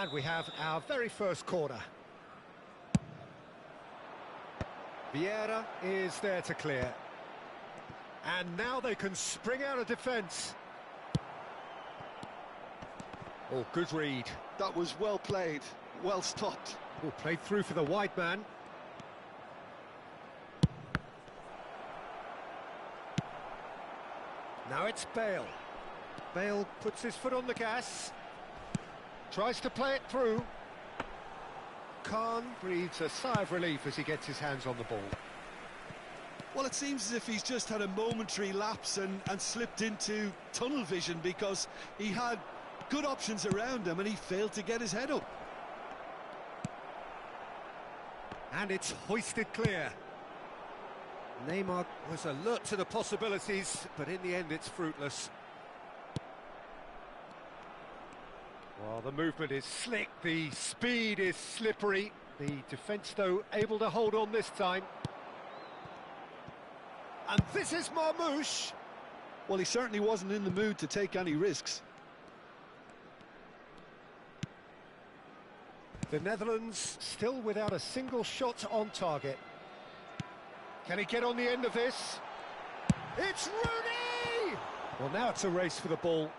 And we have our very first corner. Vieira is there to clear. And now they can spring out of defence. Oh, good read. That was well played, well stopped. Oh, played through for the wide man. Now it's Bale. Bale puts his foot on the gas. Tries to play it through. Khan breathes a sigh of relief as he gets his hands on the ball. Well, it seems as if he's just had a momentary lapse and slipped into tunnel vision, because he had good options around him and he failed to get his head up. And it's hoisted clear. Neymar was alert to the possibilities, but in the end it's fruitless. Well, the movement is slick, the speed is slippery. The defence, though, able to hold on this time. And this is Marmoush. Well, he certainly wasn't in the mood to take any risks. The Netherlands still without a single shot on target. Can he get on the end of this? It's Rooney! Well, now it's a race for the ball.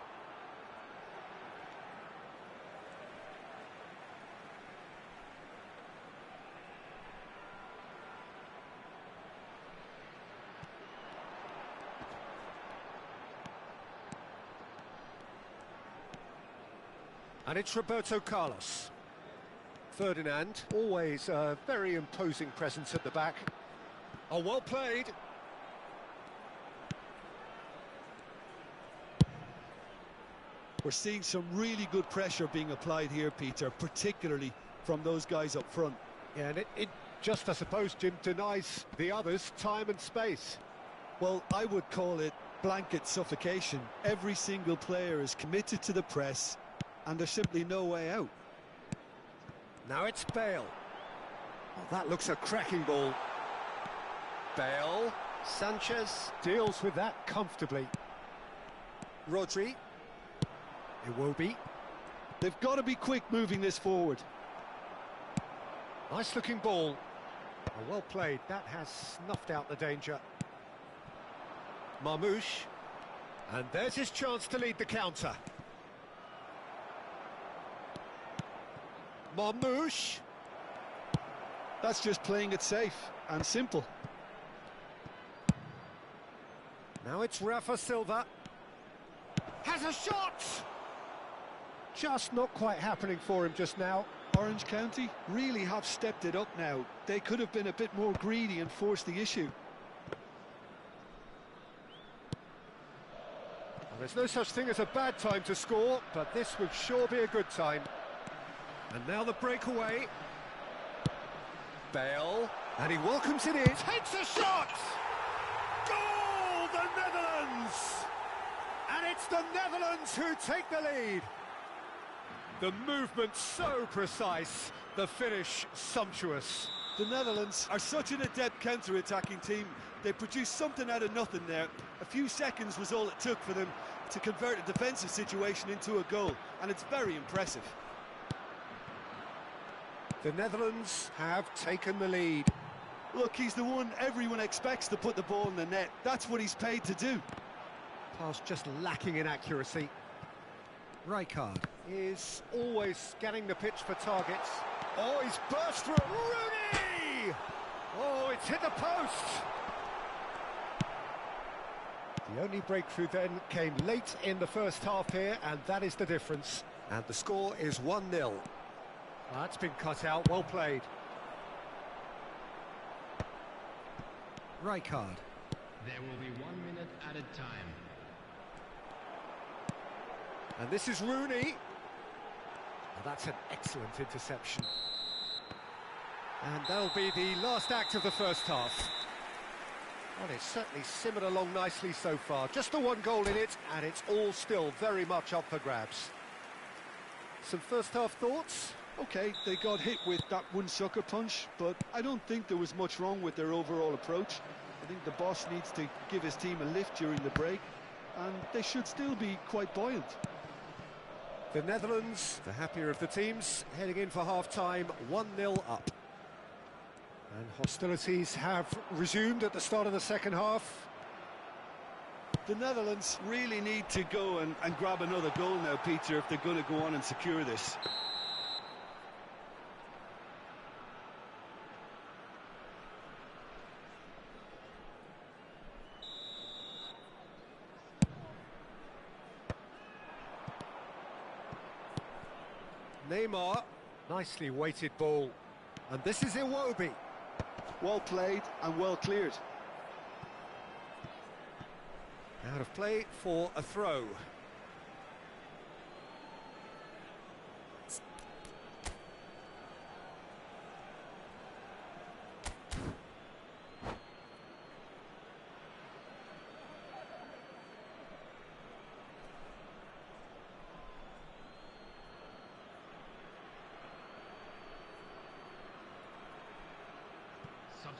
And it's Roberto Carlos. Ferdinand, always a very imposing presence at the back. Oh, well played. We're seeing some really good pressure being applied here, Peter, particularly from those guys up front. Yeah, and it just, I suppose, Jim, denies the others time and space. Well, I would call it blanket suffocation. Every single player is committed to the press, and there's simply no way out. Now it's Bale. Oh, that looks a cracking ball. Bale. Sanchez deals with that comfortably. Rodri. Iwobi. They've got to be quick moving this forward. Nice looking ball. Oh, well played. That has snuffed out the danger. Marmoush. And there's his chance to lead the counter. Marmoush. That's just playing it safe and simple. Now it's Rafa Silva. Has a shot! Just not quite happening for him just now. Orange County really have stepped it up now. They could have been a bit more greedy and forced the issue. Well, there's no such thing as a bad time to score, but this would sure be a good time. And now the breakaway. Bale, and he welcomes it in. Takes a shot! Goal, the Netherlands! And it's the Netherlands who take the lead. The movement so precise, the finish sumptuous. The Netherlands are such an adept counter-attacking team. They produced something out of nothing there. A few seconds was all it took for them to convert a defensive situation into a goal, and it's very impressive. The Netherlands have taken the lead. Look, he's the one everyone expects to put the ball in the net. That's what he's paid to do. Pass just lacking in accuracy. Rijkaard is always scanning the pitch for targets. Oh, he's burst through. Rooney! Oh, it's hit the post. The only breakthrough then came late in the first half here, and that is the difference. And the score is 1-0. That's been cut out, well played. Rijkaard. There will be 1 minute at a time. And this is Rooney. Well, that's an excellent interception. And that'll be the last act of the first half. Well, it's certainly simmered along nicely so far. Just the one goal in it, and it's all still very much up for grabs. Some first half thoughts? Okay, they got hit with that one sucker punch, but I don't think there was much wrong with their overall approach. I think the boss needs to give his team a lift during the break, and they should still be quite buoyant. The Netherlands, the happier of the teams, heading in for half-time, 1-0 up. And hostilities have resumed at the start of the second half. The Netherlands really need to go and grab another goal now, Peter, if they're going to go on and secure this. Neymar, nicely weighted ball. And this is Iwobi. Well played and well cleared. Out of play for a throw.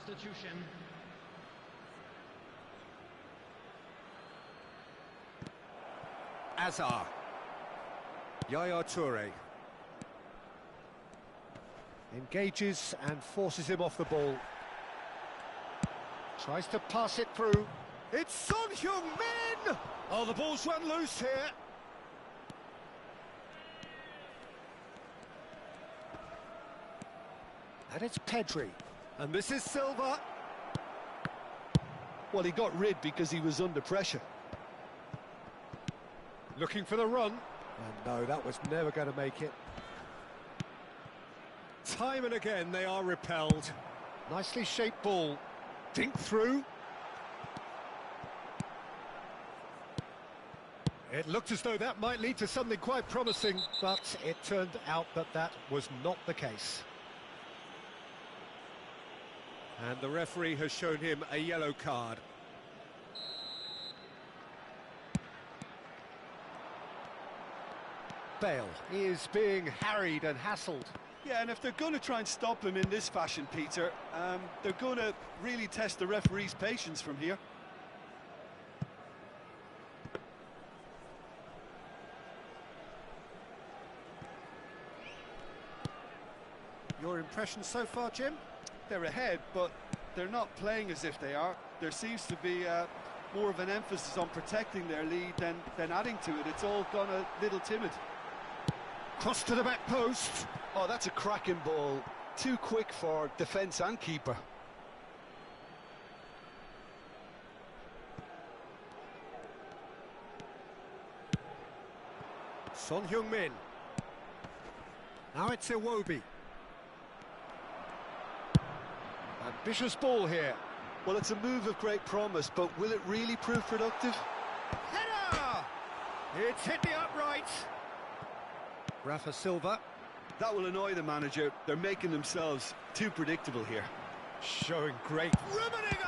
Substitution. Azar. Yaya Toure. Engages and forces him off the ball. Tries to pass it through. It's Son Heung-min! Oh, the ball's run loose here. And it's Pedri. And this is Silva. Well, he got rid because he was under pressure. Looking for the run. And no, that was never going to make it. Time and again they are repelled. Nicely shaped ball. Dink through. It looked as though that might lead to something quite promising, but it turned out that that was not the case. And the referee has shown him a yellow card. Bale is being harried and hassled. Yeah, and if they're going to try and stop him in this fashion, Peter, they're going to really test the referee's patience from here. Your impression so far, Jim? They're ahead, but they're not playing as if they are. There seems to be more of an emphasis on protecting their lead than adding to it. It's all gone a little timid. Cross to the back post. Oh, that's a cracking ball. Too quick for defence and keeper. Son Heung-min. Now it's Iwobi. Ambitious ball here. Well, it's a move of great promise, but will it really prove productive? Header! It's hit the upright. Rafa Silva. That will annoy the manager. They're making themselves too predictable here. Showing great. Rummenigge!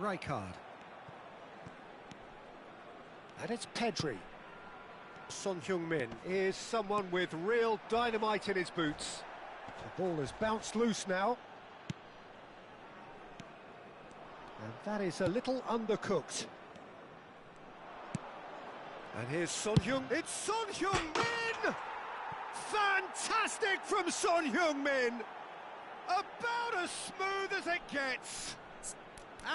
Rijkaard. And it's Pedri. Son Heung-min is someone with real dynamite in his boots. The ball has bounced loose now. And that is a little undercooked. And here's Son Heung. It's Son Heung-min! Fantastic from Son Heung-min! About as smooth as it gets.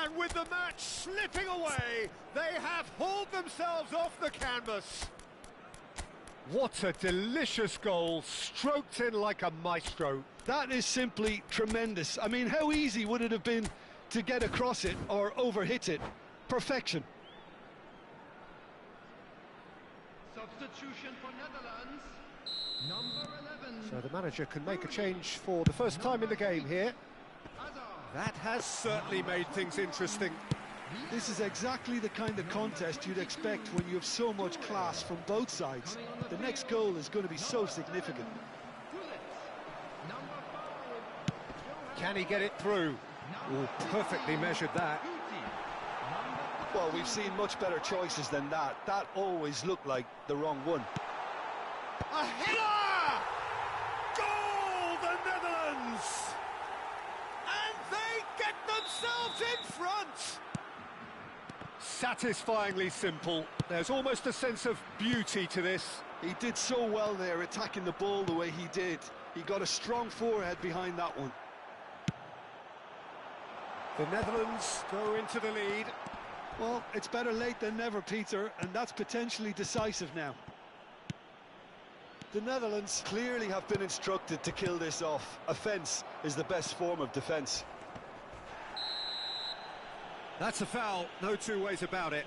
And with the match slipping away, they have hauled themselves off the canvas. What a delicious goal, stroked in like a maestro. That is simply tremendous. I mean, how easy would it have been to get across it or overhit it? Perfection. Substitution for Netherlands. Number 11. So the manager can make a change for the first time in the game here. That has certainly made things interesting. This is exactly the kind of contest you'd expect when you have so much class from both sides. The next goal is going to be so significant. Can he get it through? Oh, perfectly measured that. Well, we've seen much better choices than that. That always looked like the wrong one. A header! Goal! the Netherlands! And they get themselves in front! Satisfyingly simple. There's almost a sense of beauty to this. He did so well there, attacking the ball the way he did. He got a strong forehead behind that one. The Netherlands go into the lead. Well, it's better late than never, Peter, and that's potentially decisive now. The Netherlands clearly have been instructed to kill this off. Offence is the best form of defence. That's a foul, no two ways about it.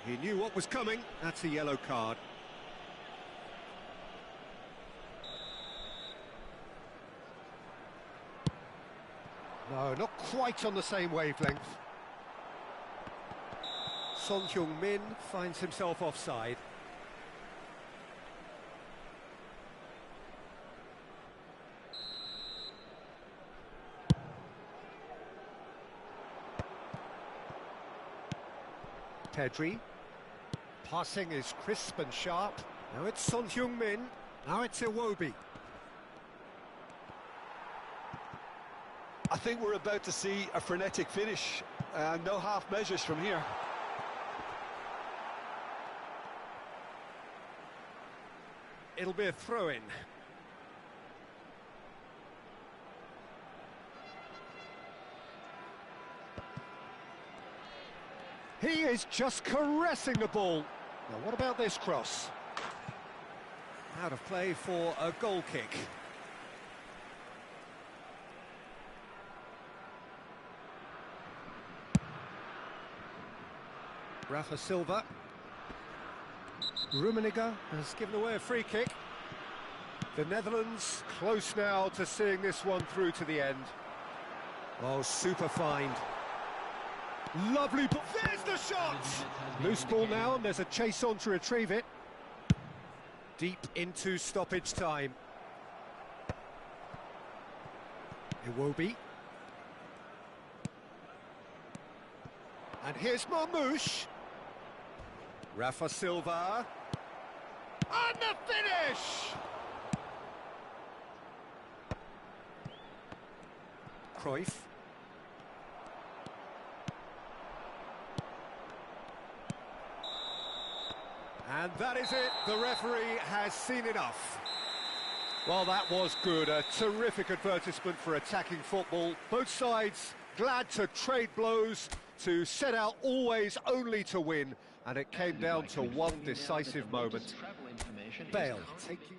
He knew what was coming, that's a yellow card. No, not quite on the same wavelength. Son Heung-min finds himself offside. Pedri. Passing is crisp and sharp. Now it's Son Heung-min. Now it's Iwobi. I think we're about to see a frenetic finish. No half measures from here. It'll be a throw-in. He is just caressing the ball. Now, what about this cross? Out of play for a goal kick. Rafa Silva. Rummenigge has given away a free kick. The Netherlands close now to seeing this one through to the end. Oh, super find. Lovely ball. There's the shot! Loose ball now, and there's a chase on to retrieve it. Deep into stoppage time. Iwobi. And here's Marmoush. Rafa Silva. And the finish! Cruyff. And that is it, the referee has seen enough. Well, that was good, a terrific advertisement for attacking football. Both sides glad to trade blows, to set out always only to win, and it came down to one decisive moment. Bale taking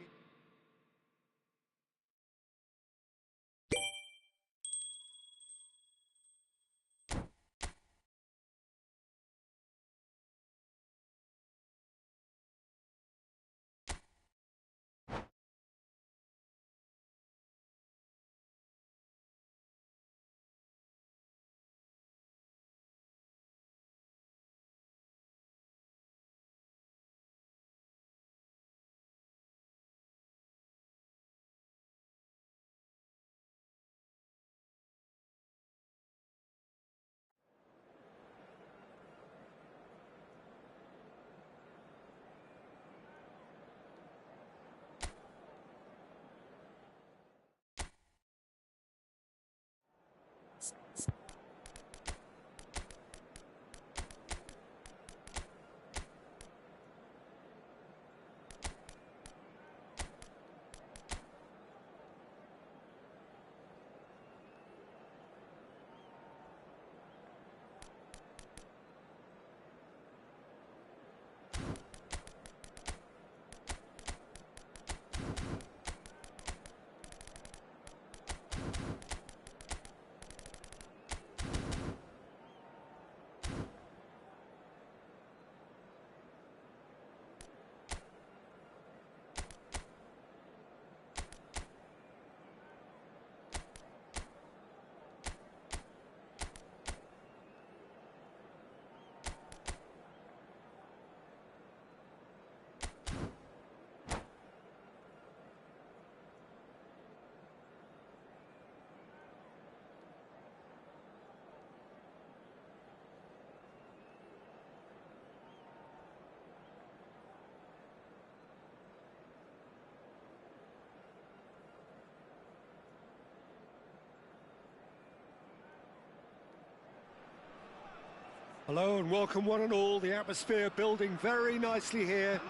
Hello and welcome one and all. The atmosphere building very nicely here.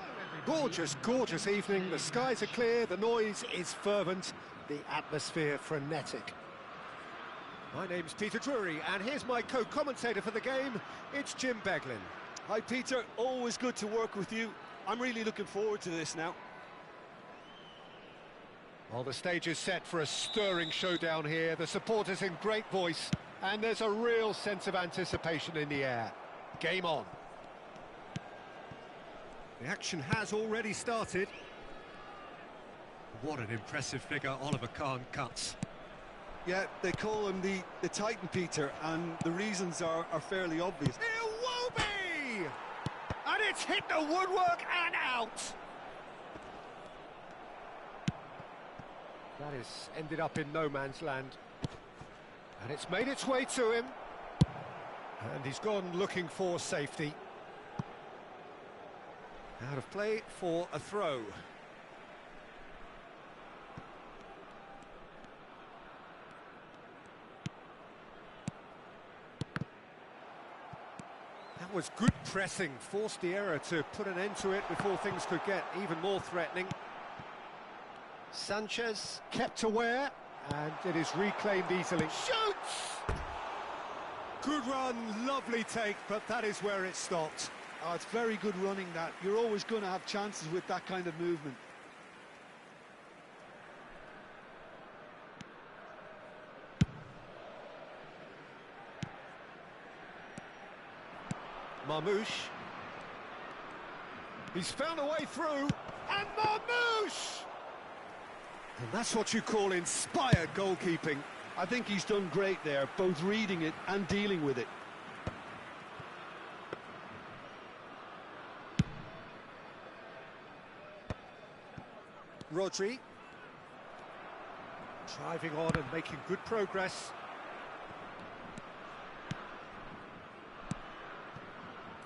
Gorgeous, gorgeous evening. The skies are clear, the noise is fervent, the atmosphere frenetic. My name's Peter Drury, and here's my co-commentator for the game. It's Jim Beglin. Hi Peter, always good to work with you. I'm really looking forward to this now. Well, the stage is set for a stirring showdown here. The supporters in great voice, and there's a real sense of anticipation in the air. Game on. The action has already started. What an impressive figure Oliver Kahn cuts. Yeah, they call him the Titan, Peter, and the reasons are fairly obvious. It will be! And it's hit the woodwork and out! That has ended up in no man's land. And it's made its way to him. And he's gone looking for safety. Out of play for a throw. That was good pressing, forced the error to put an end to it before things could get even more threatening. Sanchez kept aware, and it is reclaimed easily. Shoots! Good run, lovely take, but that is where it stopped. Oh, it's very good running that. You're always going to have chances with that kind of movement. Marmouche. He's found a way through, and Marmouche! And that's what you call inspired goalkeeping. I think he's done great there, both reading it and dealing with it. Rodri. Driving on and making good progress.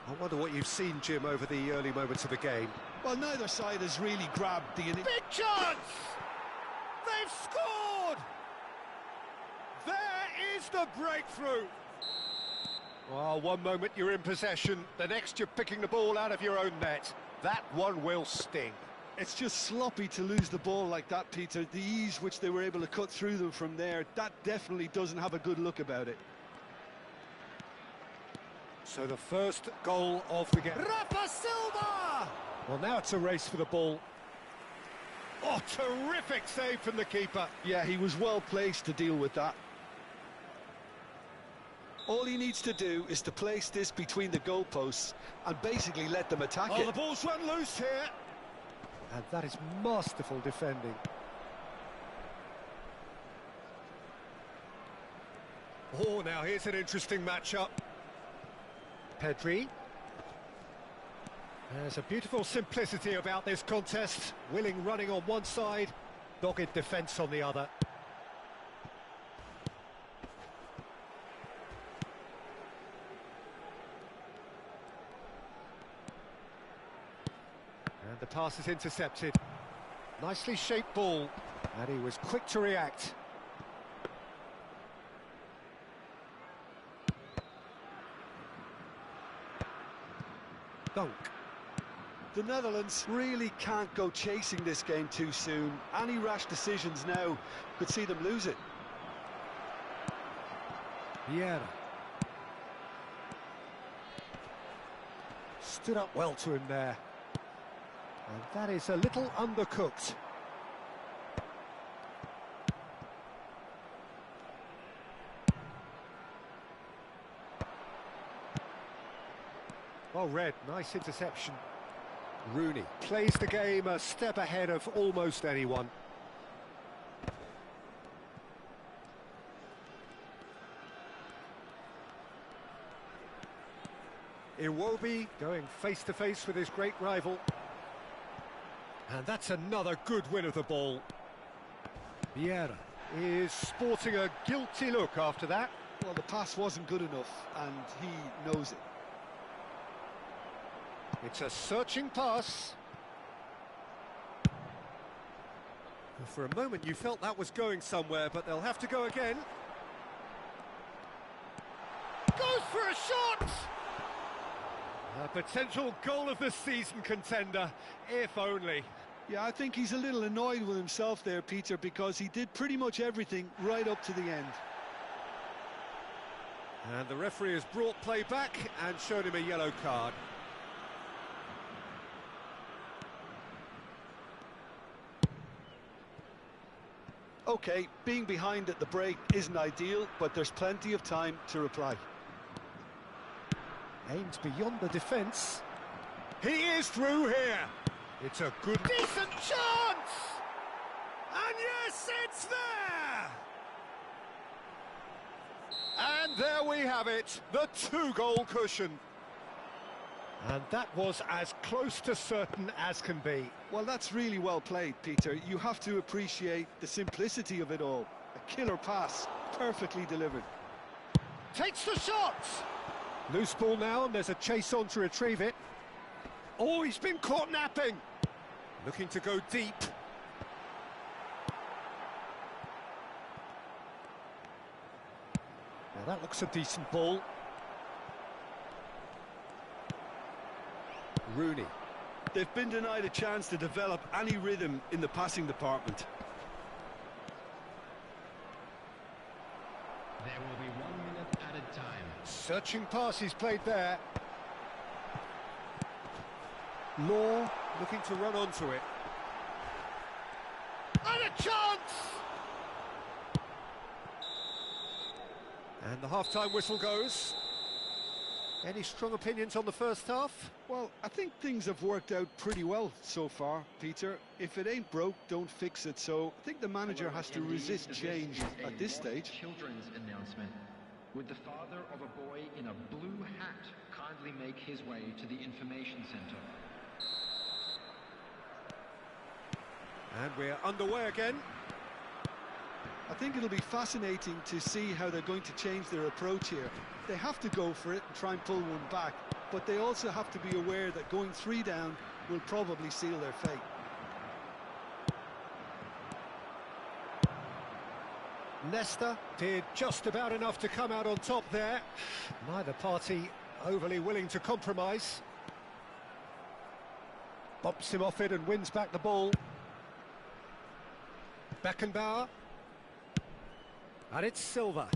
I wonder what you've seen, Jim, over the early moments of the game. Well, neither side has really grabbed the... Big chance! They've scored! There is the breakthrough! Well, one moment you're in possession, the next you're picking the ball out of your own net. That one will sting. It's just sloppy to lose the ball like that, Peter. The ease which they were able to cut through them from there, that definitely doesn't have a good look about it. So the first goal of the game. Rafa Silva! Well, now it's a race for the ball. Oh, terrific save from the keeper. Yeah, he was well placed to deal with that. All he needs to do is to place this between the goalposts and basically let them attack it. Oh, the ball's run loose here. And that is masterful defending. Oh, now here's an interesting matchup. Pedri. There's a beautiful simplicity about this contest. Willing running on one side, dogged defence on the other. And the pass is intercepted. Nicely shaped ball, and he was quick to react. Dunk. The Netherlands really can't go chasing this game too soon. Any rash decisions now could see them lose it. Vieira. Stood up well to him there. And that is a little undercooked. Well read, nice interception. Rooney plays the game a step ahead of almost anyone. Iwobi going face-to-face with his great rival. And that's another good win of the ball. Vieira is sporting a guilty look after that. Well, the pass wasn't good enough, and he knows it. It's a searching pass. For a moment you felt that was going somewhere, but they'll have to go again. Goes for a shot! A potential goal of the season contender, if only. Yeah, I think he's a little annoyed with himself there, Peter, because he did pretty much everything right up to the end. And the referee has brought play back and showed him a yellow card. OK, being behind at the break isn't ideal, but there's plenty of time to reply. Aimed beyond the defence. He is through here. It's a good, decent chance! And yes, it's there! And there we have it, the two-goal cushion. And that was as close to certain as can be. Well, that's really well played, Peter. You have to appreciate the simplicity of it all. A killer pass, perfectly delivered. Takes the shot! Loose ball now, and there's a chase on to retrieve it. Oh, he's been caught napping. Looking to go deep. Now that looks a decent ball. Rooney. They've been denied a chance to develop any rhythm in the passing department. There will be 1 minute at a time. Searching pass he's played there. Law looking to run onto it. And a chance! And the half-time whistle goes. Any strong opinions on the first half? Well, I think things have worked out pretty well so far, Peter. If it ain't broke, don't fix it. So I think the manager has to resist change at this stage. Children's announcement. Would the father of a boy in a blue hat kindly make his way to the information centre? And we're underway again. I think it'll be fascinating to see how they're going to change their approach here. They have to go for it and try and pull one back, but they also have to be aware that going 3 down will probably seal their fate. Leicester did just about enough to come out on top there. Neither party overly willing to compromise. Bumps him off it and wins back the ball. Beckenbauer. And it's Silva.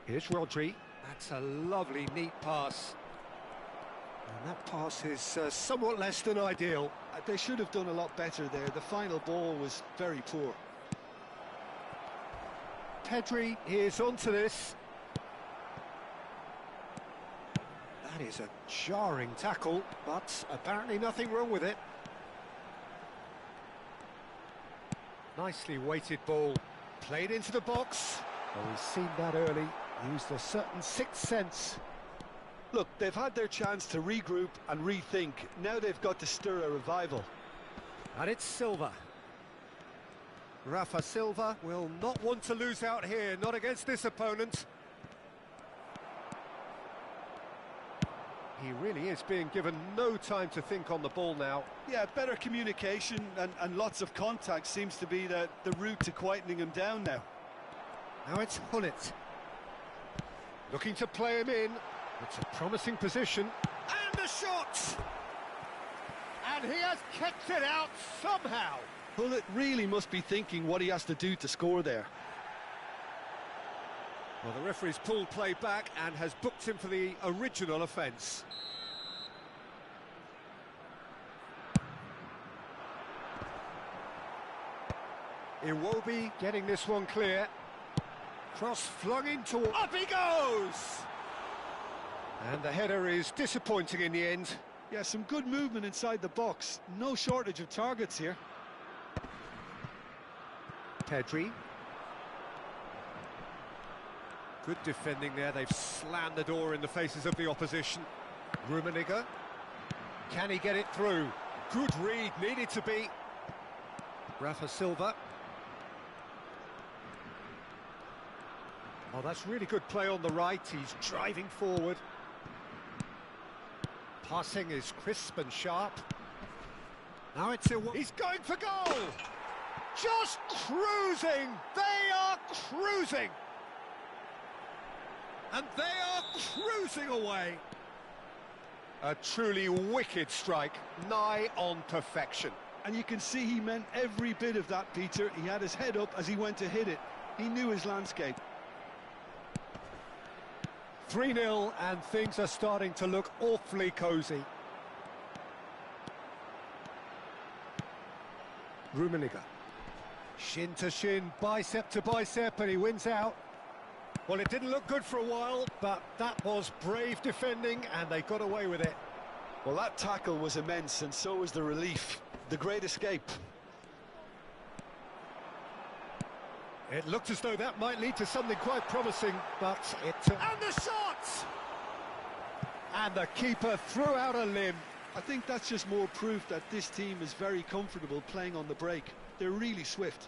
Here's Rodri. That's a lovely, neat pass. And that pass is somewhat less than ideal. They should have done a lot better there. The final ball was very poor. Pedri is onto this. That is a jarring tackle, but apparently nothing wrong with it. Nicely weighted ball. Played into the box. Well, we've seen that early. Used a certain sixth sense. Look, they've had their chance to regroup and rethink. Now they've got to stir a revival. And it's Silva. Rafa Silva will not want to lose out here, not against this opponent. He really is being given no time to think on the ball now. Yeah, better communication and lots of contact seems to be the route to quietening him down now. Now it's Hullet. Looking to play him in. It's a promising position. And the shot! And he has kept it out somehow. Hullet really must be thinking what he has to do to score there. Well, the referee's pulled play back and has booked him for the original offence. Iwobi getting this one clear. Cross flung into... Up he goes! And the header is disappointing in the end. Yeah, some good movement inside the box. No shortage of targets here. Pedri. Good defending there. They've slammed the door in the faces of the opposition. Rummenigge. Can he get it through? Good read, needed to be. Rafa Silva. Oh, that's really good play on the right. He's driving forward. Passing is crisp and sharp. Now it's he's going for goal! Just cruising! They are cruising! And they are cruising away! A truly wicked strike, nigh on perfection. And you can see he meant every bit of that, Peter. He had his head up as he went to hit it. He knew his landscape. 3-0, and things are starting to look awfully cosy. Rummenigge. Shin to shin, bicep to bicep, and he wins out. Well, it didn't look good for a while, but that was brave defending, and they got away with it. Well, that tackle was immense, and so was the relief. The great escape. It looked as though that might lead to something quite promising, but it... And the shot! And the keeper threw out a limb. I think that's just more proof that this team is very comfortable playing on the break. They're really swift.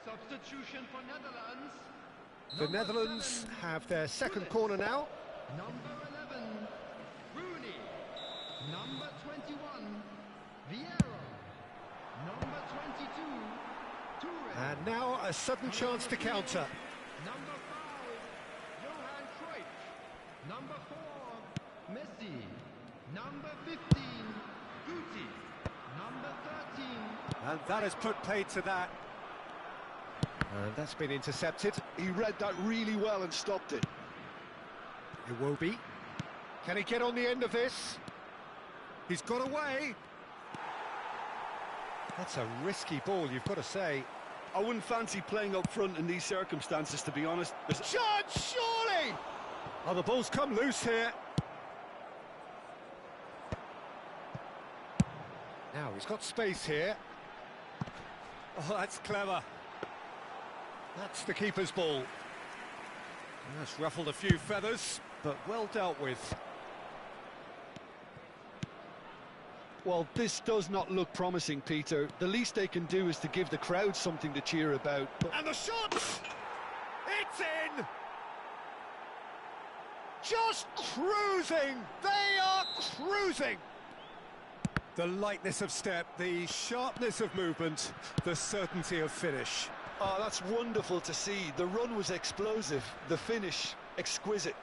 Substitution for Netherlands. The Netherlands have their second corner now. Number 11, Rooney. Number 21, Vieira. Number 22, Toure. And now a sudden chance to counter. Number 5, Johan Cruyff. Number 4, Messi. Number 15, Guti. Number 13. And that has put paid to that. And that's been intercepted. He read that really well and stopped it. Iwobi. Can he get on the end of this? He's got away. That's a risky ball, you've got to say. I wouldn't fancy playing up front in these circumstances, to be honest. Shot, surely! Oh, the ball's come loose here. Now, he's got space here. Oh, that's clever. That's the keeper's ball. That's ruffled a few feathers, but well dealt with. Well, this does not look promising, Peter. The least they can do is to give the crowd something to cheer about. And the shot! It's in! Just cruising! They are cruising! The lightness of step, the sharpness of movement, the certainty of finish. Oh, that's wonderful to see. The run was explosive, the finish exquisite.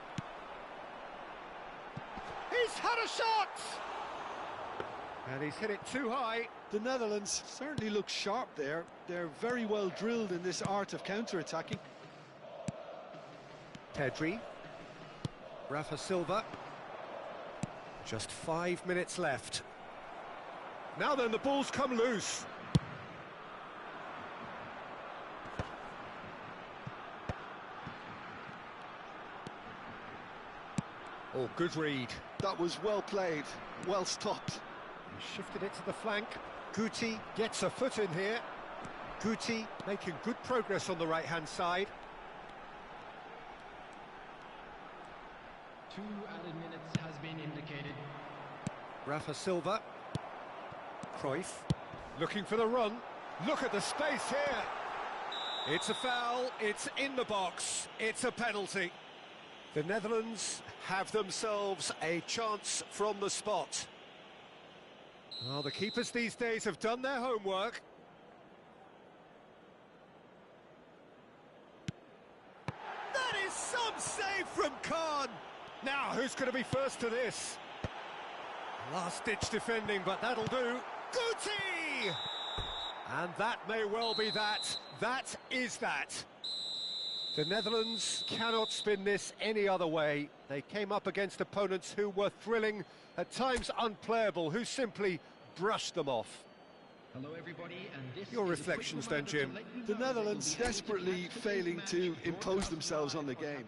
He's had a shot! And he's hit it too high. The Netherlands certainly look sharp there. They're very well drilled in this art of counter-attacking. Pedri. Rafa Silva. Just 5 minutes left. Now then, the ball's come loose. Oh, good read. That was well played, well stopped. He shifted it to the flank. Guti gets a foot in here. Guti making good progress on the right-hand side. 2 added minutes has been indicated. Rafa Silva. Cruyff looking for the run. Look at the space here. It's a foul, it's in the box, it's a penalty. The Netherlands have themselves a chance from the spot. Well, the keepers these days have done their homework. That is some save from Khan. Now, who's going to be first to this? Last-ditch defending, but that'll do. Guti! And that may well be that. That is that. The Netherlands cannot spin this any other way. They came up against opponents who were thrilling, at times unplayable, who simply brushed them off. Hello everybody, and this Your is a quick reflections then, reminder to Jim. let you know The that Netherlands there will be desperately matches failing to before impose themselves on the game.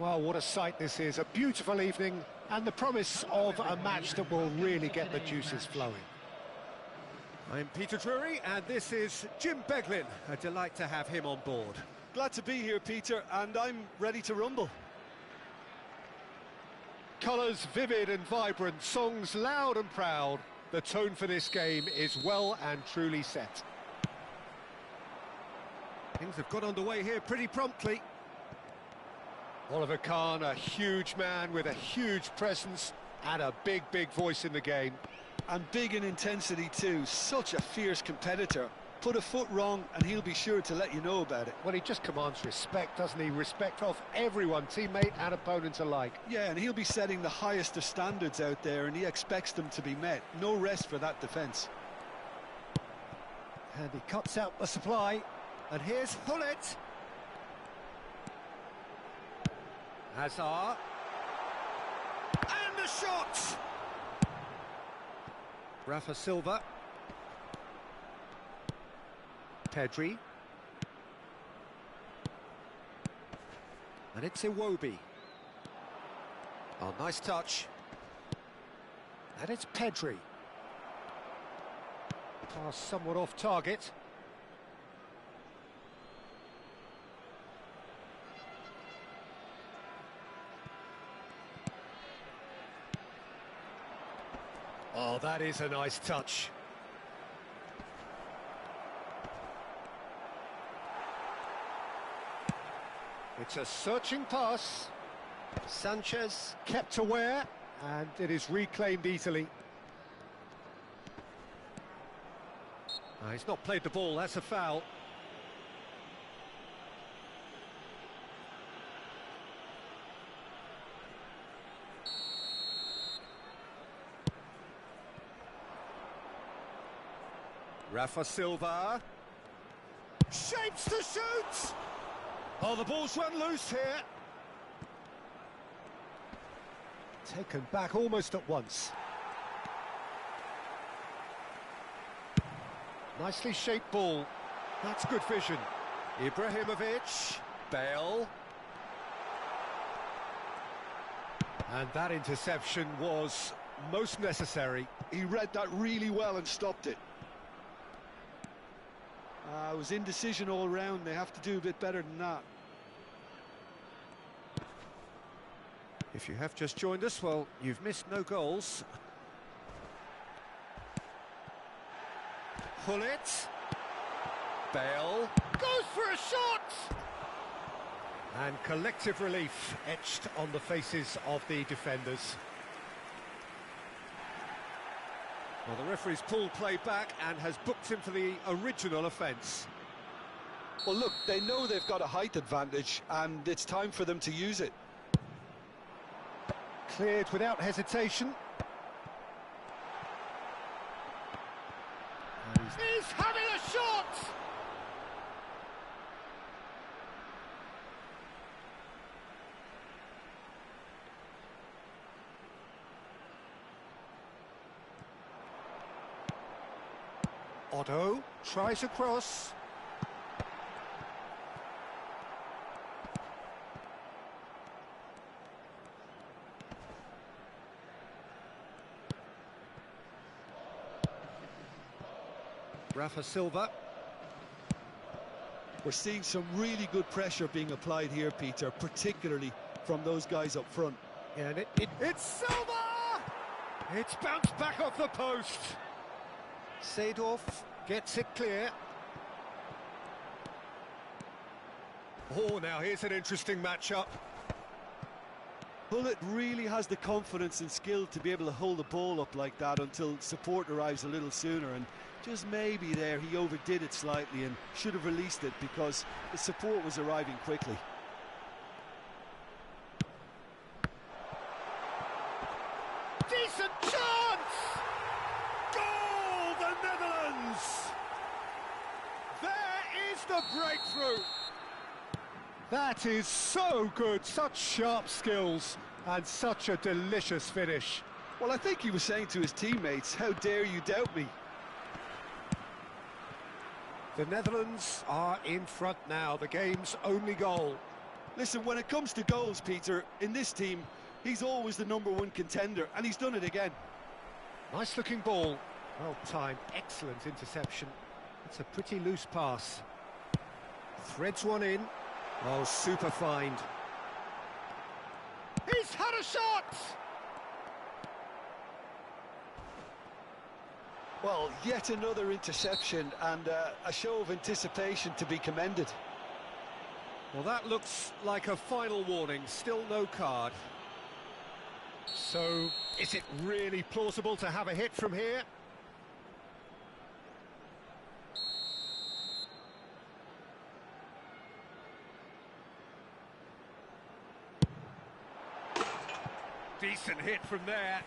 Well, what a sight this is. A beautiful evening and the promise of a match that will really get the juices flowing. I'm Peter Drury and this is Jim Beglin. A delight to have him on board. Glad to be here, Peter, and I'm ready to rumble. Colours vivid and vibrant, songs loud and proud. The tone for this game is well and truly set. Things have got underway here pretty promptly. Oliver Kahn, a huge man with a huge presence and a big voice in the game. And big in intensity too, such a fierce competitor. Put a foot wrong and he'll be sure to let you know about it. Well, he just commands respect, doesn't he? Respect of everyone, teammate and opponent alike. Yeah, and he'll be setting the highest of standards out there and he expects them to be met. No rest for that defence. And he cuts out the supply. And here's Hullet. Hazard. And the shot! Rafa Silva. Pedri. And it's Iwobi. Oh, nice touch. And it's Pedri. Pass somewhat off target. Oh, that is a nice touch. It's a searching pass. Sanchez kept aware, and it is reclaimed easily. He's not played the ball, that's a foul. Rafa Silva. Shapes to shoot! Oh, the ball's run loose here. Taken back almost at once. Nicely shaped ball. That's good vision. Ibrahimovic. Bale. And that interception was most necessary. He read that really well and stopped it. It was indecision all round. They have to do a bit better than that. If you have just joined us, well, you've missed no goals. Hullet. Bale. Goes for a shot! And collective relief etched on the faces of the defenders. Well, the referee's pulled play back and has booked him for the original offence. Well, look, they know they've got a height advantage and it's time for them to use it. Cleared without hesitation. And he's having a shot! Otto tries a cross. Rafa Silva. We're seeing some really good pressure being applied here, Peter, particularly from those guys up front. Yeah, and it's Silva! It's bounced back off the post. Seedorf gets it clear. Oh, now here's an interesting matchup. Hullet really has the confidence and skill to be able to hold the ball up like that until support arrives a little sooner, and just maybe there he overdid it slightly and should have released it because the support was arriving quickly. Decent chance! Goal, the Netherlands! There is the breakthrough! That is so good, such sharp skills and such a delicious finish. Well, I think he was saying to his teammates, how dare you doubt me? The Netherlands are in front now, the game's only goal. Listen, when it comes to goals, Peter, in this team, he's always the #1 contender, and he's done it again. Nice looking ball. Well timed, excellent interception. It's a pretty loose pass. Threads one in. Oh, super find. He's had a shot! Well, yet another interception and a show of anticipation to be commended. Well, that looks like a final warning, still no card. So, is it really plausible to have a hit from here? Decent hit from there.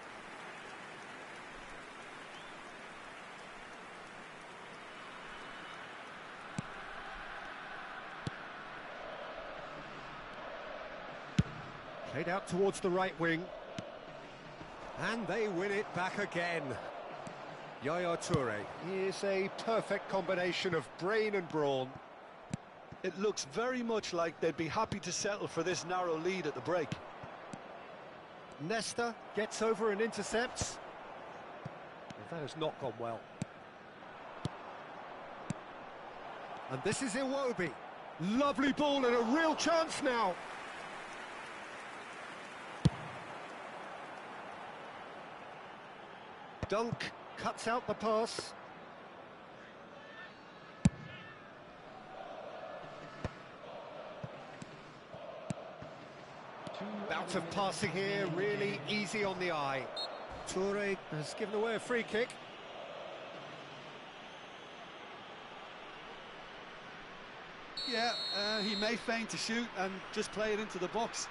Played out towards the right wing. And they win it back again. Yaya Toure is a perfect combination of brain and brawn. It looks very much like they'd be happy to settle for this narrow lead at the break. Nesta gets over and intercepts. Well, that has not gone well. And this is Iwobi. Lovely ball and a real chance now. Dunk cuts out the pass. Bout of passing here, really easy on the eye. Toure has given away a free kick. Yeah, he may feign to shoot and just play it into the box.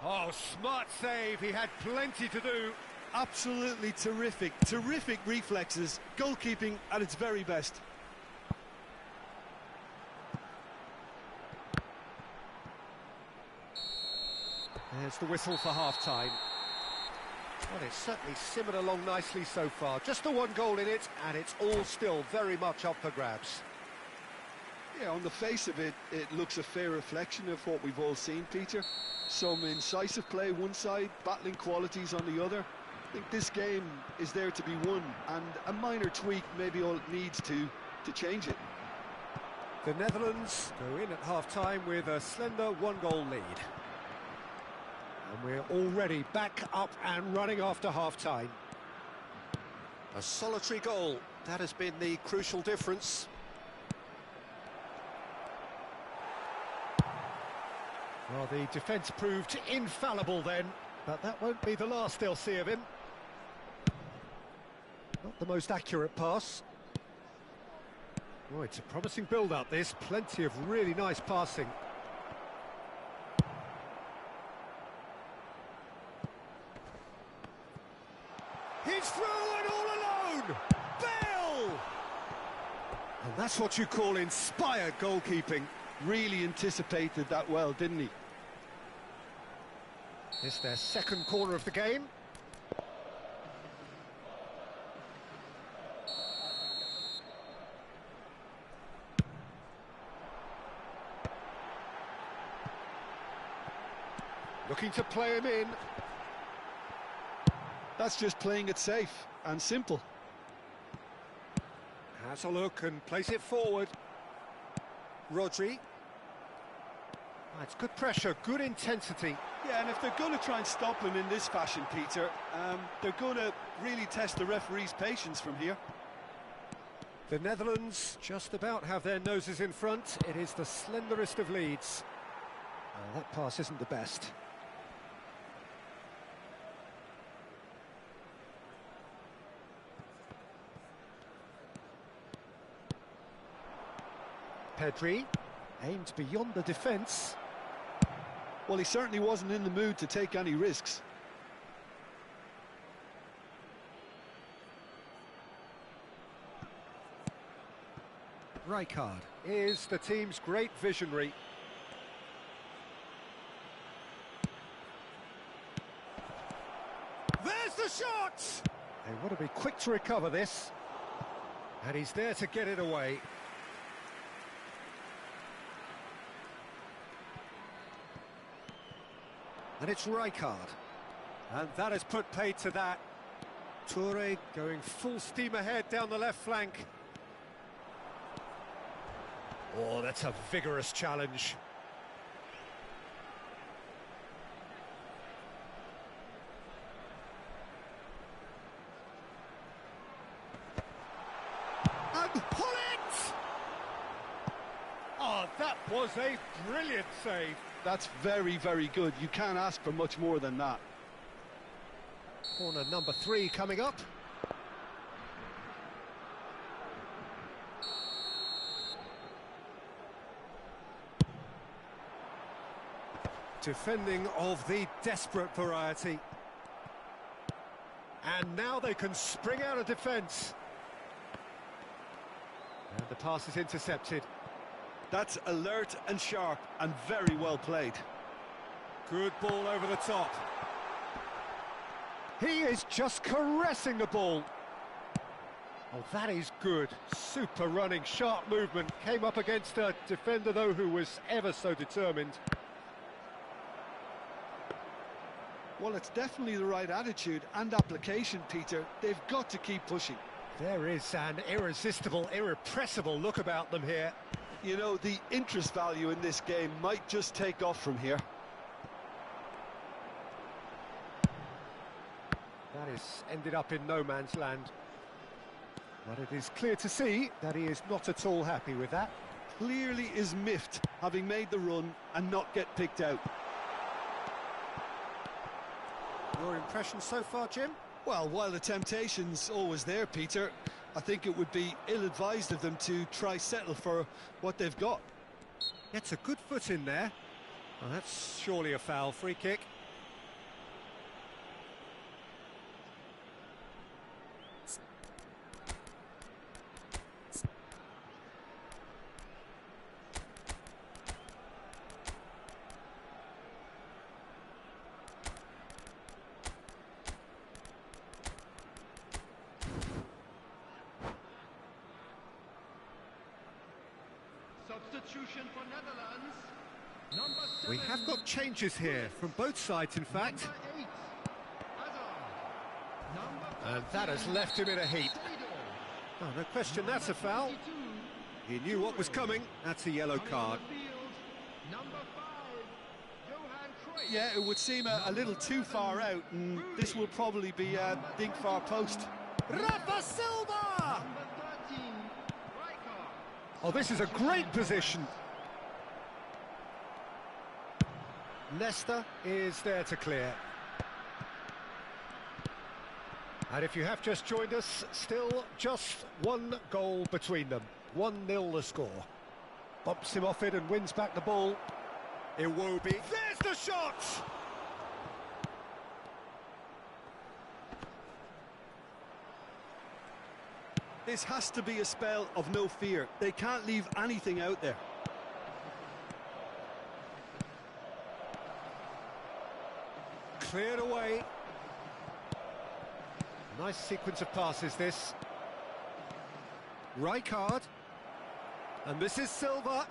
Oh, smart save, he had plenty to do. Absolutely terrific, terrific reflexes, goalkeeping at its very best. There's the whistle for half-time. Well, it's certainly simmered along nicely so far. Just the one goal in it, and it's all still very much up for grabs. Yeah, on the face of it, it looks a fair reflection of what we've all seen, Peter. Some incisive play one side, battling qualities on the other. I think this game is there to be won, and a minor tweak may be all it needs to change it. The Netherlands go in at half-time with a slender one-goal lead. And we're already back up and running after half-time. A solitary goal, that has been the crucial difference. Well, the defence proved infallible then, but that won't be the last they'll see of him. Not the most accurate pass. Oh, it's a promising build-up, this. Plenty of really nice passing. He's through and all alone! Bale! And that's what you call inspired goalkeeping. Really anticipated that well, didn't he? It's their second corner of the game. Looking to play him in. That's just playing it safe and simple. Has a look and plays it forward. Rodri. It's good pressure, good intensity. Yeah, and if they're going to try and stop him in this fashion, Peter, they're going to really test the referee's patience from here. The Netherlands just about have their noses in front. It is the slenderest of leads. That pass isn't the best. Pedri aimed beyond the defence. Well, he certainly wasn't in the mood to take any risks. Rijkaard is the team's great visionary. There's the shot! They want to be quick to recover this. And he's there to get it away. And it's Rijkaard. And that has put paid to that. Toure going full steam ahead down the left flank. Oh, that's a vigorous challenge. And pull it! Oh, that was a brilliant save. That's very, very good. You can't ask for much more than that. Corner number 3 coming up. Defending of the desperate variety. And now they can spring out of defence. And the pass is intercepted. That's alert and sharp and very well played. Good ball over the top. He is just caressing the ball. Oh, that is good. Super running, sharp movement. Came up against a defender, though, who was ever so determined. Well, it's definitely the right attitude and application, Peter. They've got to keep pushing. There is an irresistible, irrepressible look about them here. You know, the interest value in this game might just take off from here. That is ended up in no man's land. But it is clear to see that he is not at all happy with that. Clearly is miffed, having made the run and not get picked out. Your impression so far, Jim? Well, while the temptation's always there, Peter, I think it would be ill-advised of them to try settle for what they've got. Gets a good foot in there. Oh, that's surely a foul. Free kick. Substitution for Netherlands. Number 7. We have got changes here from both sides, in fact. Number 8. Hazard. Number And that has left him in a heap. Oh, no question, that's a foul. He knew what was coming. That's a yellow card. Number 5. Johan Cruyff. Yeah, it would seem a little too far out, and this will probably be a dink far post. Rafa Silva! Number 13. Rijkaard. Oh, this is a great position. Leicester is there to clear. And if you have just joined us, still just one goal between them. 1-0 the score. Bumps him off it and wins back the ball. Iwobi. There's the shot! This has to be a spell of no fear. They can't leave anything out there. Cleared away. Nice sequence of passes, this. Rijkaard. And this is Silva.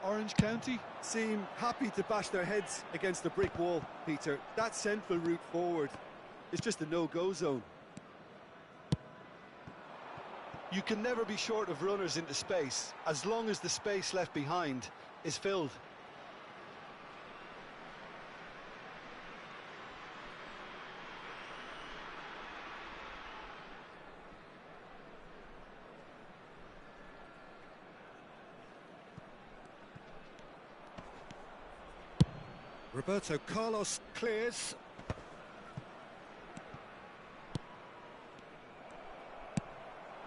Orange County seem happy to bash their heads against the brick wall, Peter. That central route forward is just a no-go zone. You can never be short of runners into space, as long as the space left behind is filled. Roberto Carlos clears.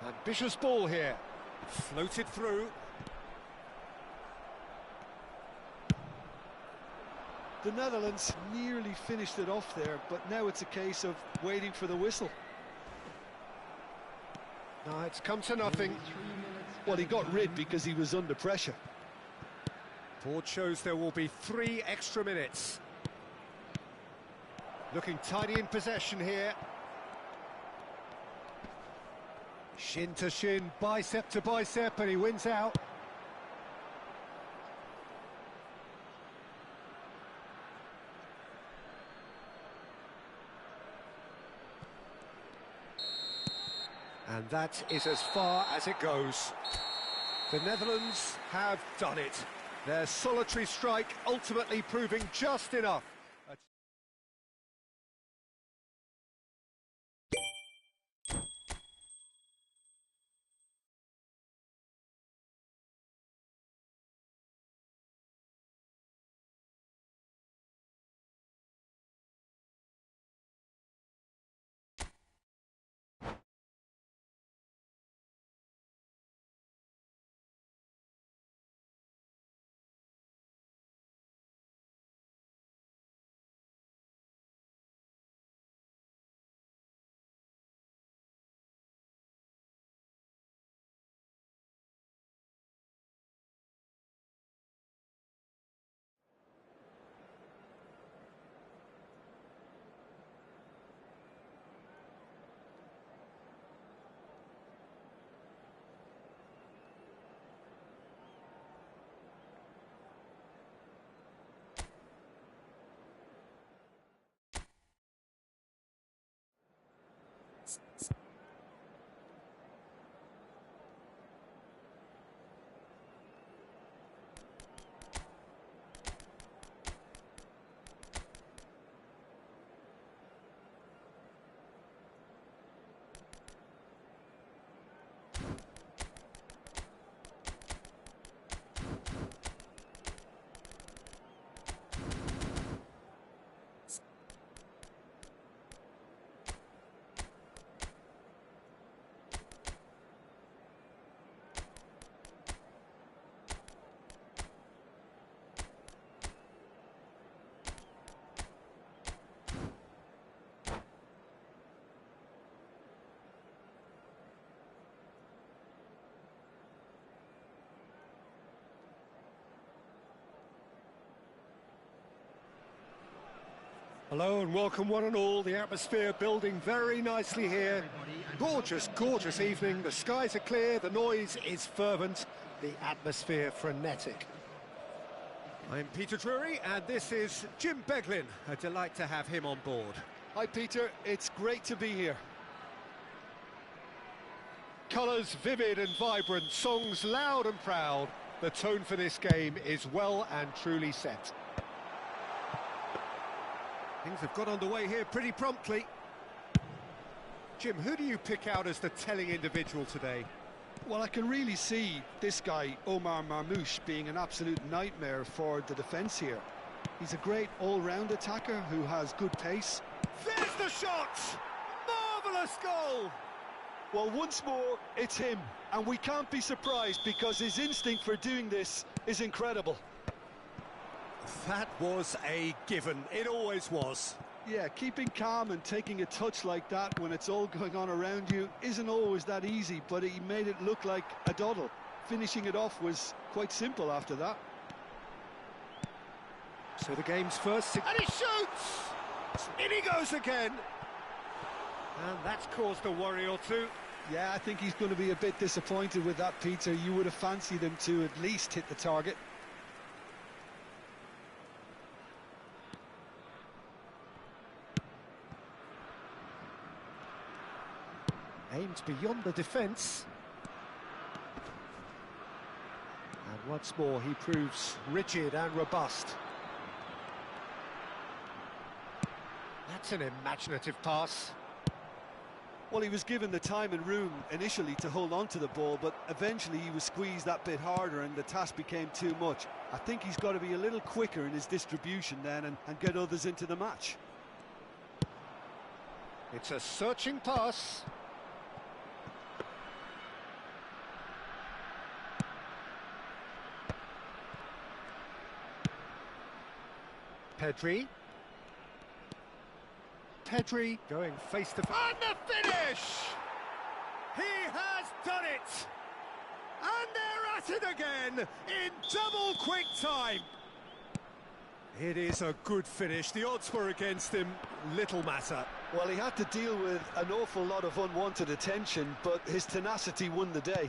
Ambitious ball here. Floated through. The Netherlands nearly finished it off there, but now it's a case of waiting for the whistle. No, it's come to nothing. Well, he got rid because he was under pressure. Board shows there will be 3 extra minutes. Looking tidy in possession here. Shin to shin, bicep to bicep, and he wins out. And that is as far as it goes. The Netherlands have done it. Their solitary strike ultimately proving just enough. Hello and welcome one and all. The atmosphere building very nicely here. Gorgeous, gorgeous evening. The skies are clear, the noise is fervent, the atmosphere frenetic. I'm Peter Drury and this is Jim Beglin. A delight to have him on board. Hi Peter, it's great to be here. Colours vivid and vibrant, songs loud and proud. The tone for this game is well and truly set. Things have got underway here pretty promptly. Jim, who do you pick out as the telling individual today? Well, I can really see this guy, Omar Marmoush, being an absolute nightmare for the defence here. He's a great all-round attacker who has good pace. There's the shot! Marvellous goal! Well, once more, it's him. And we can't be surprised because his instinct for doing this is incredible. That was a given. It always was. Yeah, keeping calm and taking a touch like that when it's all going on around you isn't always that easy, but he made it look like a doddle. Finishing it off was quite simple after that. So the game's first... And he shoots! In he goes again! And that's caused a worry or two. Yeah, I think he's going to be a bit disappointed with that, Peter. You would have fancied him to at least hit the target. Aimed beyond the defence. And once more he proves rigid and robust. That's an imaginative pass. Well, he was given the time and room initially to hold on to the ball, but eventually he was squeezed that bit harder and the task became too much. I think he's got to be a little quicker in his distribution then and get others into the match. It's a searching pass. Pedri going face to face. And the finish! He has done it! And they're at it again in double quick time. It is a good finish. The odds were against him. Little matter. Well, he had to deal with an awful lot of unwanted attention, but his tenacity won the day.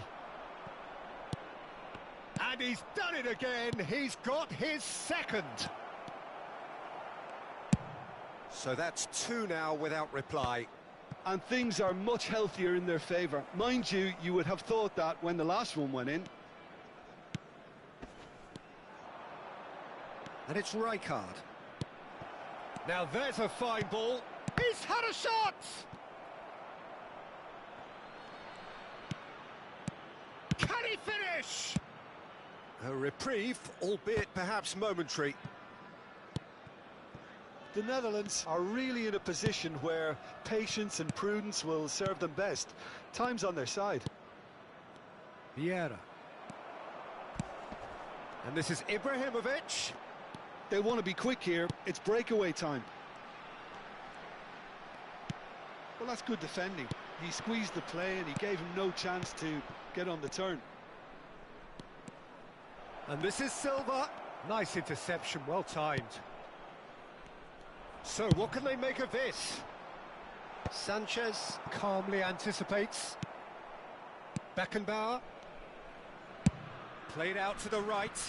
And he's done it again. He's got his second. So that's two now without reply. and things are much healthier in their favour. Mind you, you would have thought that when the last one went in. And it's Rijkaard. Now there's a fine ball. He's had a shot! Can he finish? A reprieve, albeit perhaps momentary. The Netherlands are really in a position where patience and prudence will serve them best. Time's on their side. Vieira. And this is Ibrahimovic. They want to be quick here. It's breakaway time. Well, that's good defending. He squeezed the play and he gave him no chance to get on the turn. And this is Silva. Nice interception, well timed. So what can they make of this? Sanchez calmly anticipates. Beckenbauer. Played out to the right.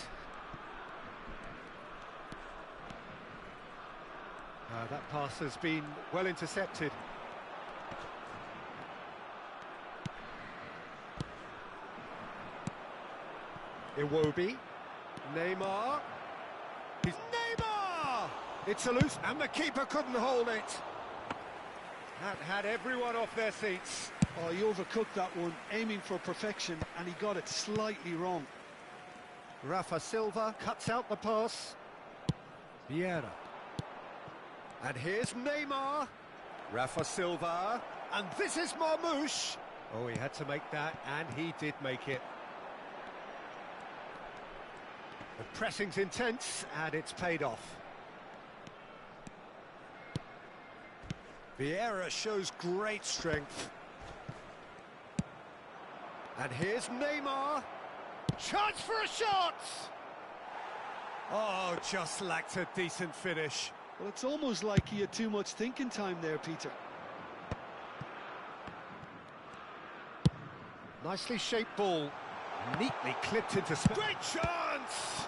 That pass has been well intercepted. Iwobi. Neymar. He's Neymar! It's a loose, and the keeper couldn't hold it. That had everyone off their seats. Oh, he overcooked that one, aiming for perfection, and he got it slightly wrong. Rafa Silva cuts out the pass. Vieira. And here's Neymar. Rafa Silva. And this is Marmoush. Oh, he had to make that, and he did make it. The pressing's intense, and it's paid off. Vieira shows great strength. And here's Neymar. Chance for a shot! Oh, just lacked a decent finish. Well, it's almost like he had too much thinking time there, Peter. Nicely shaped ball. Neatly clipped into space. Great chance!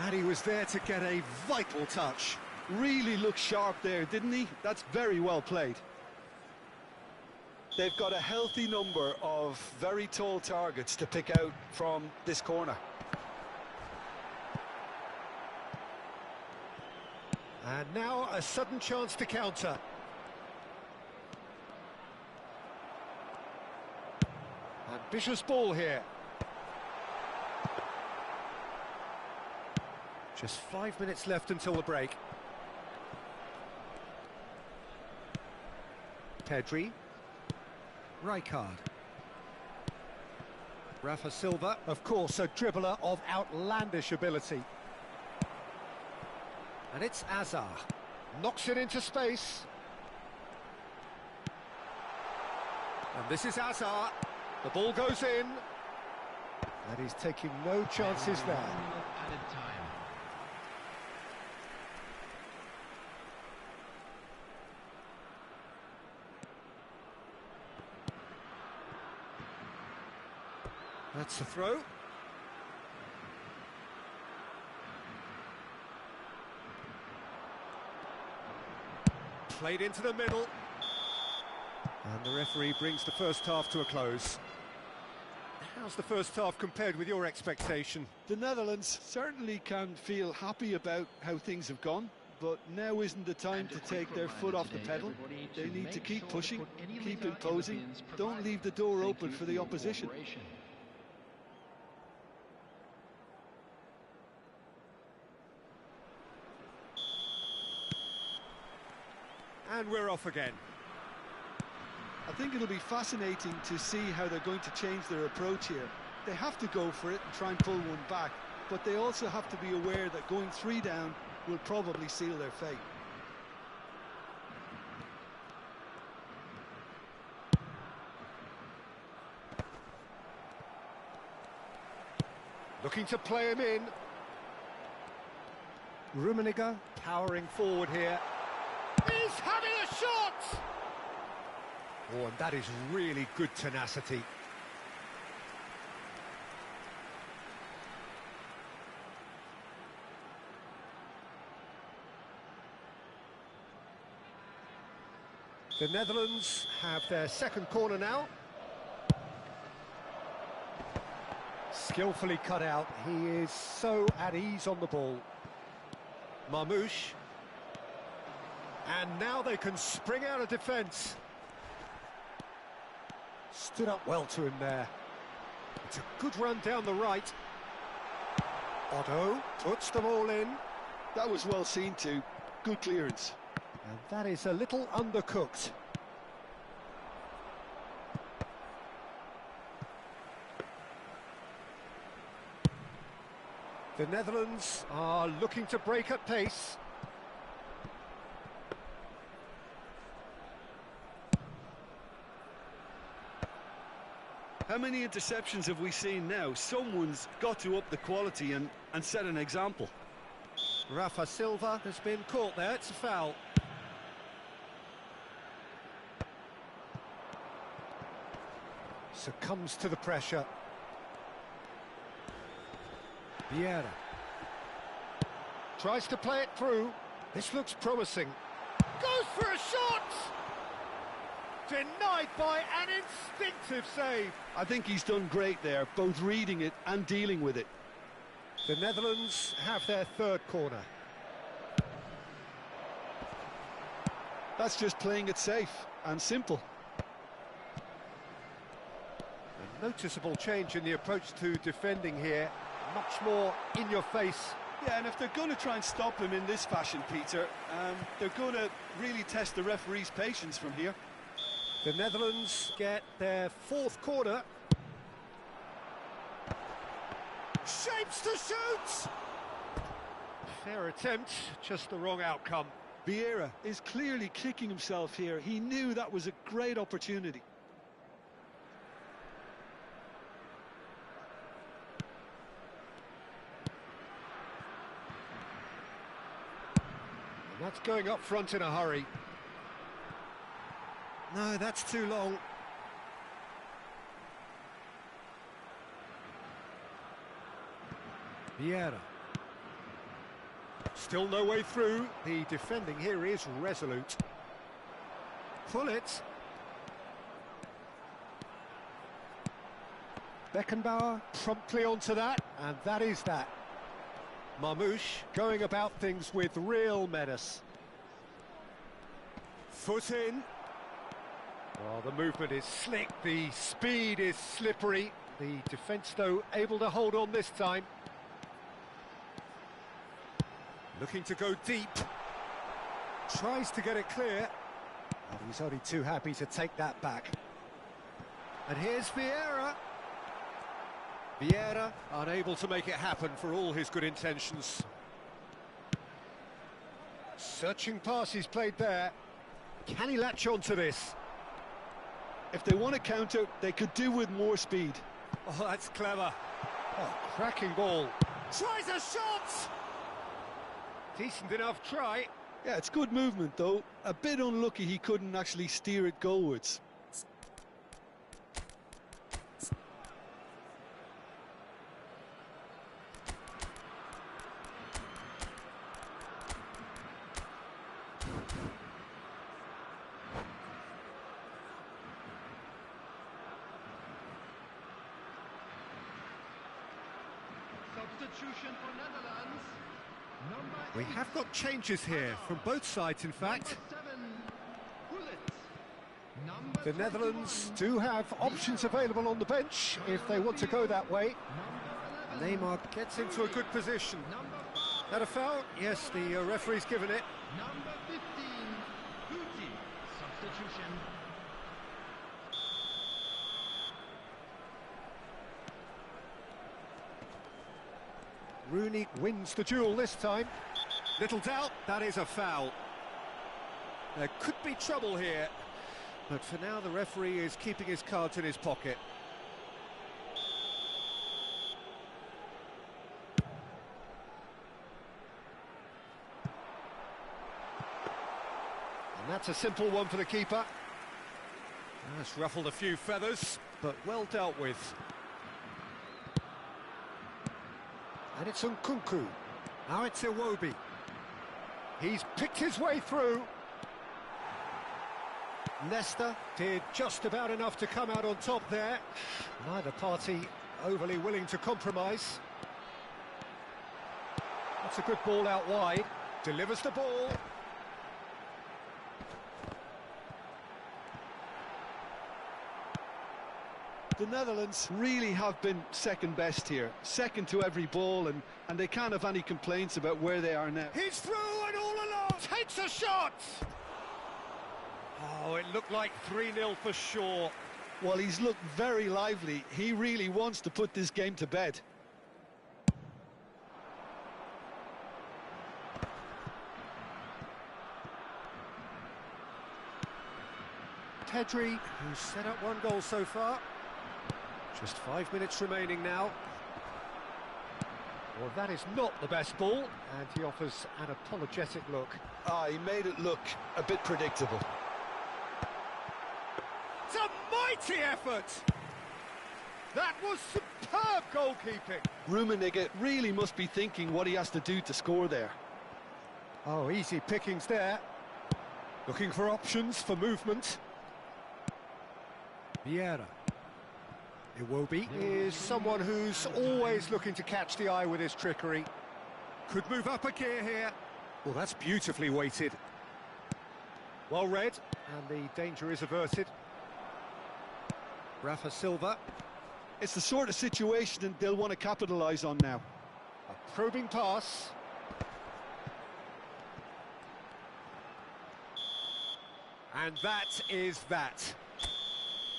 And he was there to get a vital touch. Really looked sharp there, didn't he? That's very well played. They've got a healthy number of very tall targets to pick out from this corner. And now a sudden chance to counter. Ambitious ball here. Just 5 minutes left until the break. Pedri. Rijkaard. Rafa Silva, of course, a dribbler of outlandish ability. And it's Azar. Knocks it into space. And this is Azar. The ball goes in. And he's taking no chances there. Added time. That's the throw. Played into the middle. And the referee brings the first half to a close. How's the first half compared with your expectation? The Netherlands certainly can feel happy about how things have gone, but now isn't the time to take their foot off the pedal. They need to keep pushing, keep imposing, don't leave the door open for the opposition. And we're off again. I think it'll be fascinating to see how they're going to change their approach here. They have to go for it and try and pull one back, but they also have to be aware that going 3 down will probably seal their fate. Looking to play him in. Rummenigge powering forward here. He's having a shot! Oh, and that is really good tenacity. The Netherlands have their second corner now. Skillfully cut out. He is so at ease on the ball. Marmouche. And now they can spring out of defence. Stood up well to him there. It's a good run down the right. Otto puts them all in. That was well seen too. Good clearance. And that is a little undercooked. The Netherlands are looking to break at pace. How many interceptions have we seen now? Someone's got to up the quality and set an example. Rafa Silva has been caught there, it's a foul. Succumbs to the pressure. Vieira. Tries to play it through. This looks promising. Goes for a shot! Denied by an instinctive save. I think he's done great there, both reading it and dealing with it. The Netherlands have their third corner. That's just playing it safe and simple. A noticeable change in the approach to defending here. Much more in your face. Yeah, and if they're going to try and stop him in this fashion, Peter, they're going to really test the referee's patience from here. The Netherlands get their fourth corner. Shapes to shoot! Fair attempt, just the wrong outcome. Vieira is clearly kicking himself here. He knew that was a great opportunity. And that's going up front in a hurry. No, that's too long. Vieira. Still no way through. The defending here is resolute. Pull it. Beckenbauer promptly onto that, and that is that. Marmouche going about things with real menace. Foot in. Well, the movement is slick, the speed is slippery. The defence, though, able to hold on this time. Looking to go deep. Tries to get it clear. And he's only too happy to take that back. And here's Vieira. Vieira unable to make it happen for all his good intentions. Searching pass he's played there. Can he latch on to this? If they want to counter, they could do with more speed. Oh, that's clever. Oh, cracking ball. Tries a shot! Decent enough try. Yeah, it's good movement, though. A bit unlucky he couldn't actually steer it goalwards. Substitution for Netherlands. We have got changes here from both sides, in fact. The Netherlands do have options available on the bench if they want to go that way. Neymar gets into a good position. That a foul? Yes, the referee's given it. Number 15, Guti. Substitution. Rooney wins the duel this time. Little doubt, that is a foul. There could be trouble here, but for now the referee is keeping his cards in his pocket. And that's a simple one for the keeper. That's ruffled a few feathers, but well dealt with. And it's Nkunku. Now it's Iwobi. He's picked his way through. Leicester did just about enough to come out on top there. Neither party overly willing to compromise. That's a good ball out wide. Delivers the ball. The Netherlands really have been second best here, second to every ball, and they can't have any complaints about where they are now. He's through and all along, takes a shot! Oh, it looked like 3-0 for sure. Well, he's looked very lively. He really wants to put this game to bed. Pedri, who's set up one goal so far. Just 5 minutes remaining now. Well, that is not the best ball, and he offers an apologetic look. He made it look a bit predictable. It's a mighty effort! That was superb goalkeeping. Rummenigge really must be thinking what he has to do to score there. Oh, easy pickings there. Looking for options for movement. Vieira. Iwobi is someone who's always looking to catch the eye with his trickery. Could move up a gear here. Well, that's beautifully weighted. Well read, and the danger is averted. Rafa Silva. It's the sort of situation they'll want to capitalise on now. A probing pass. And that is that.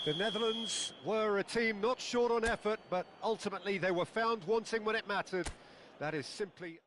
The Netherlands were a team not short on effort, but ultimately they were found wanting when it mattered. That is simply...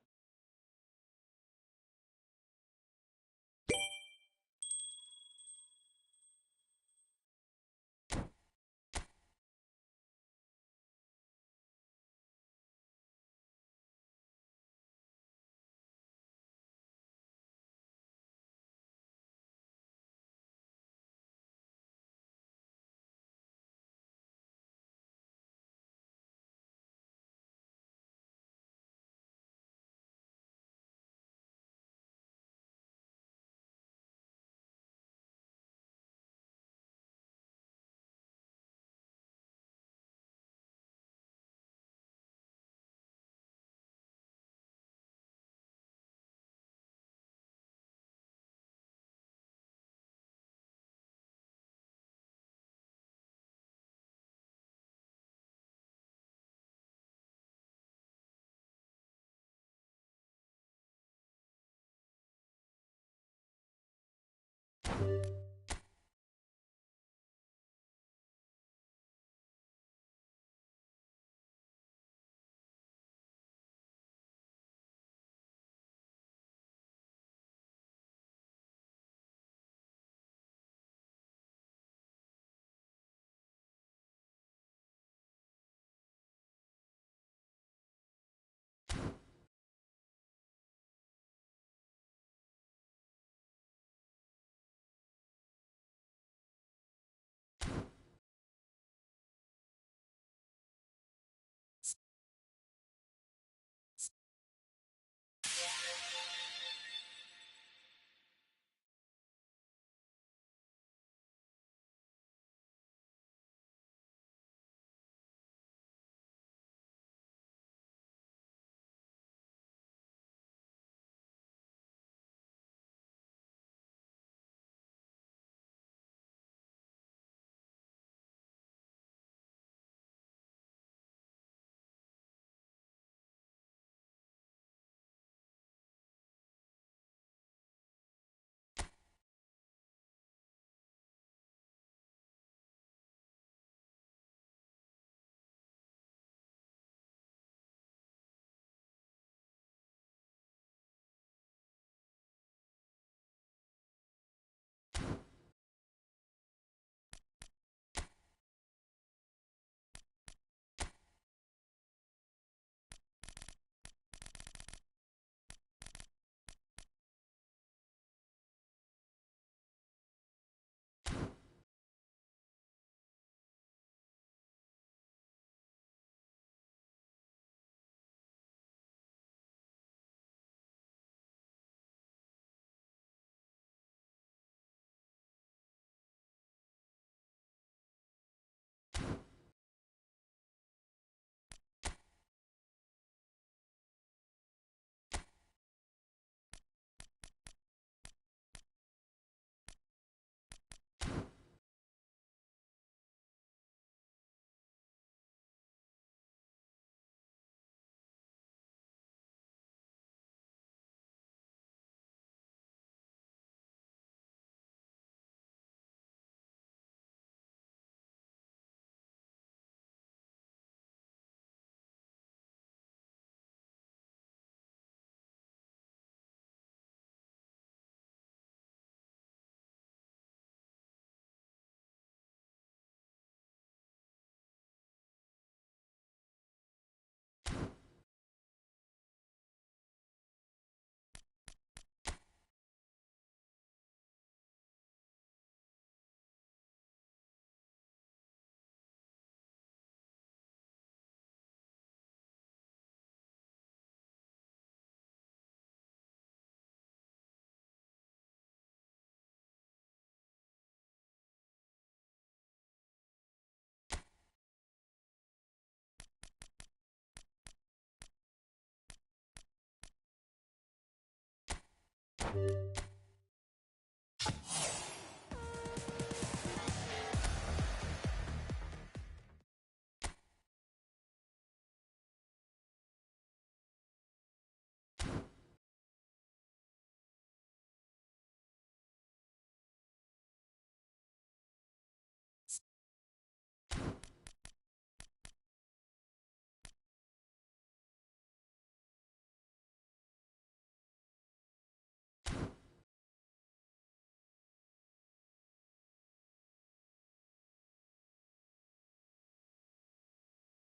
Khabz.